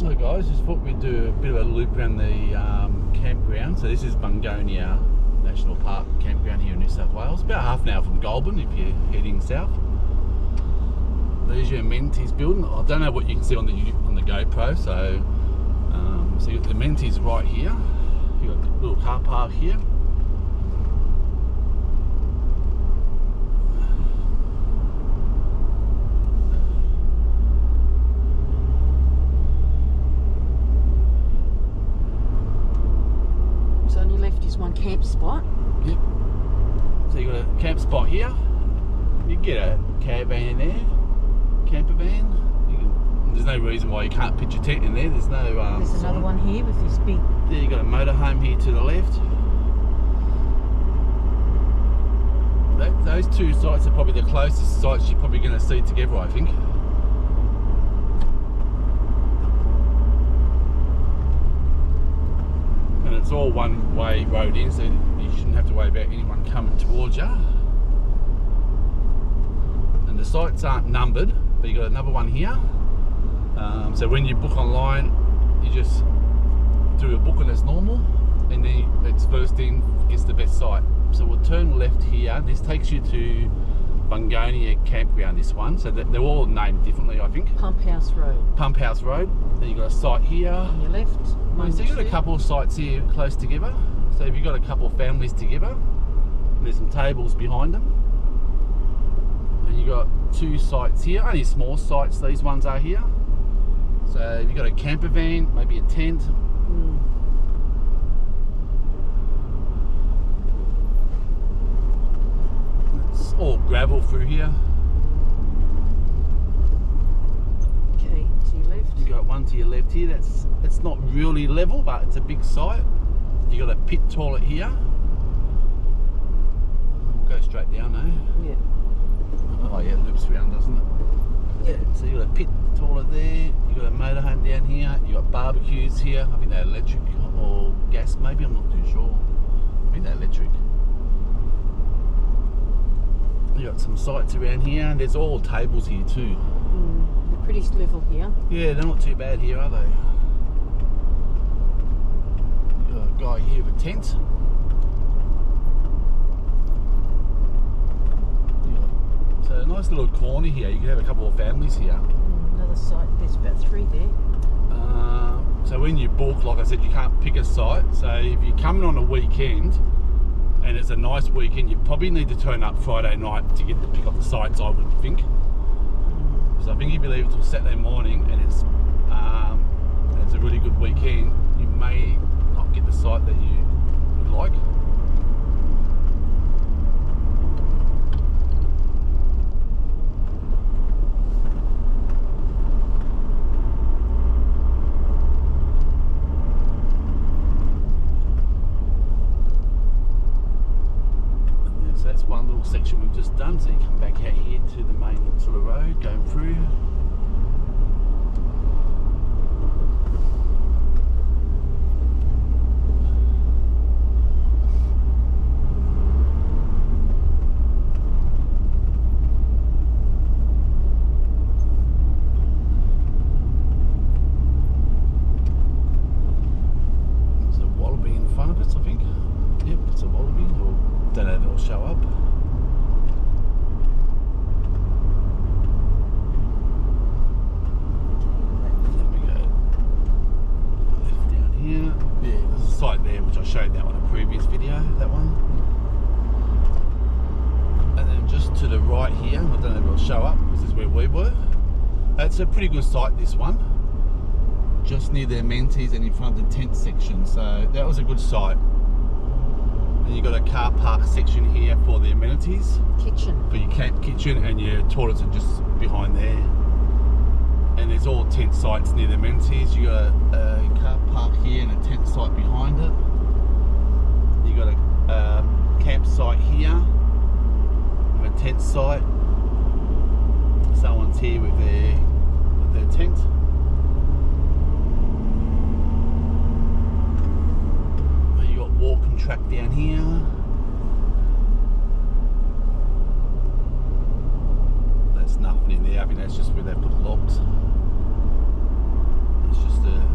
So guys, just thought we'd do a bit of a loop around the campground. So this is Bungonia National Park campground here in New South Wales. About half an hour from Goulburn if you're heading south. There's your amenities building. I don't know what you can see on the GoPro. So so you've got the amenities right here. You've got a little car park here. One camp spot. Yep. So you got a camp spot here. You can get a caravan in there, camper van. There's no reason why you can't pitch a tent in there. There's no. There's another one here with this big. There you got a motorhome here to the left. Those two sites are probably the closest sites you're probably going to see together, I think. And it's all one-way road in, so you shouldn't have to worry about anyone coming towards you. And the sites aren't numbered, but you got another one here. So when you book online, you just do a booking as normal, and then it's first in gets the best site. So we'll turn left here. This takes you to Bungonia campground. This one, so they're all named differently, I think. Pump House Road. Pump House Road. Then you got a site here. On your left. So you've got a couple of sites here close together. So if you've got a couple of families together, there's some tables behind them. And you've got two sites here, only small sites these ones are here. So if you've got a camper van, maybe a tent. It's all gravel through here. You got one to your left here. It's not really level, but it's a big site. You got a pit toilet here. We'll go straight down now. Yeah. Oh yeah, it loops around, doesn't it? Yeah. So you got a pit toilet there. You got a motorhome down here. You got barbecues here. I think they're electric or gas, maybe. I'm not too sure. I think they're electric. You got some sites around here, and there's all tables here too. Pretty level here. Yeah, they're not too bad here, are they? You got a guy here with a tent. So a nice little corner here. You can have a couple of families here. Another site. There's about 3 there. So when you book, like I said, you can't pick a site. So if you're coming on a weekend and it's a nice weekend, you probably need to turn up Friday night to get to pick up the sites, I would think. So I think if you leave it till Saturday morning and it's a really good weekend, you may not get the site that you would like. And so that's one little section we've just done. So you come back out here to the main sort of road going through. There's a wallaby in front of us, I think. Yep, it's a wallaby. Or don't know if it'll show up. Site there, which I showed that on a previous video, that one. And then just to the right here, I don't know if it'll show up, this is where we were. It's a pretty good site, this one. Just near the amenities and in front of the tent section, so that was a good site. And you've got a car park section here for the amenities. Kitchen. For your camp kitchen, and your toilets are just behind there. And there's all tent sites near the amenities. You got a car park here and a tent site behind it. You got a campsite here and a tent site. Someone's here with their tent. You got walking track down here. That's nothing in there. I think that's just where they put logs. It's just a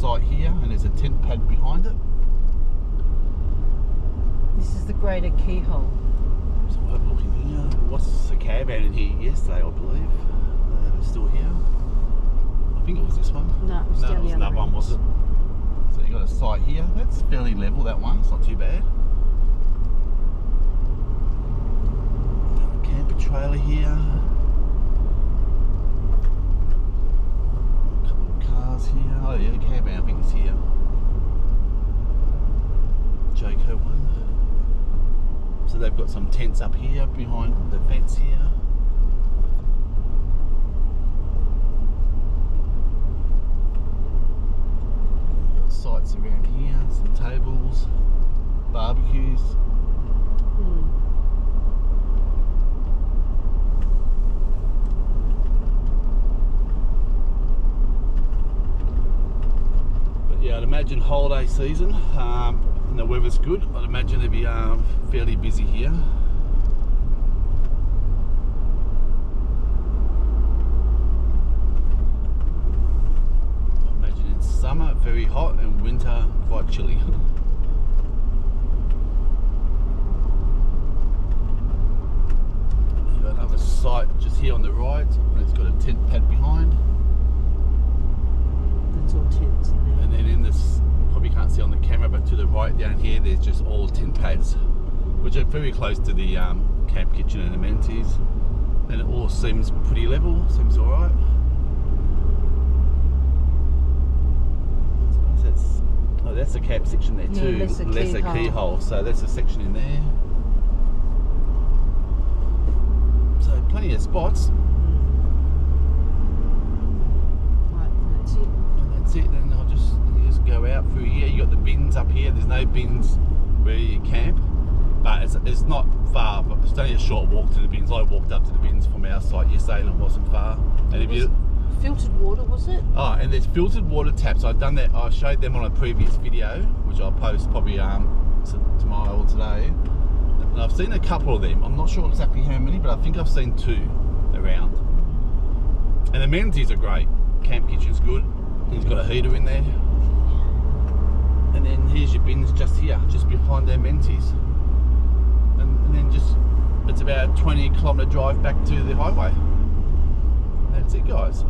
site here, and there's a tent pad behind it. This is the greater Keyhole. So we'll have a look in here. What's the caravan in here yesterday, I believe. It's still here. I think it was this one. No, it was down it was the another other one, end. was it? So you got a site here. That's fairly level, that one. It's not too bad. Camper trailer here. A couple of cars here. Oh yeah, the caravan I think is here. Joko one. So they've got some tents up here behind the fence here. You've got sites around here, some tables, barbecues. But yeah, I'd imagine holiday season. And the weather's good. I'd imagine they'd be fairly busy here. I imagine in summer very hot and winter quite chilly. You've got another site just here on the right, and it's got a tent pad behind. That's all tents in there. And then in this, probably can't see on the camera, but to the right down here there's just all tent pads, which are very close to the camp kitchen and amenities, and it all seems pretty level, seems alright. That's a camp section there too, lesser Keyhole, so that's a section in there. So plenty of spots. Right, that's it. And that's it, then you just go out through here. You got the bins up here. There's no bins where you camp, but it's not far. But it's only a short walk to the bins. I walked up to the bins from our site yesterday, and it wasn't far. And if you filtered water, was it? oh, and there's filtered water taps. I've done that. I showed them on a previous video, which I'll post probably tomorrow or today. And I've seen a couple of them. I'm not sure exactly how many, but I think I've seen 2 around. And the amenities are great. Camp kitchen's good. He's got a heater in there. And then here's your bins just here, just behind the amenities. And then it's about a 20-kilometre drive back to the highway. That's it, guys.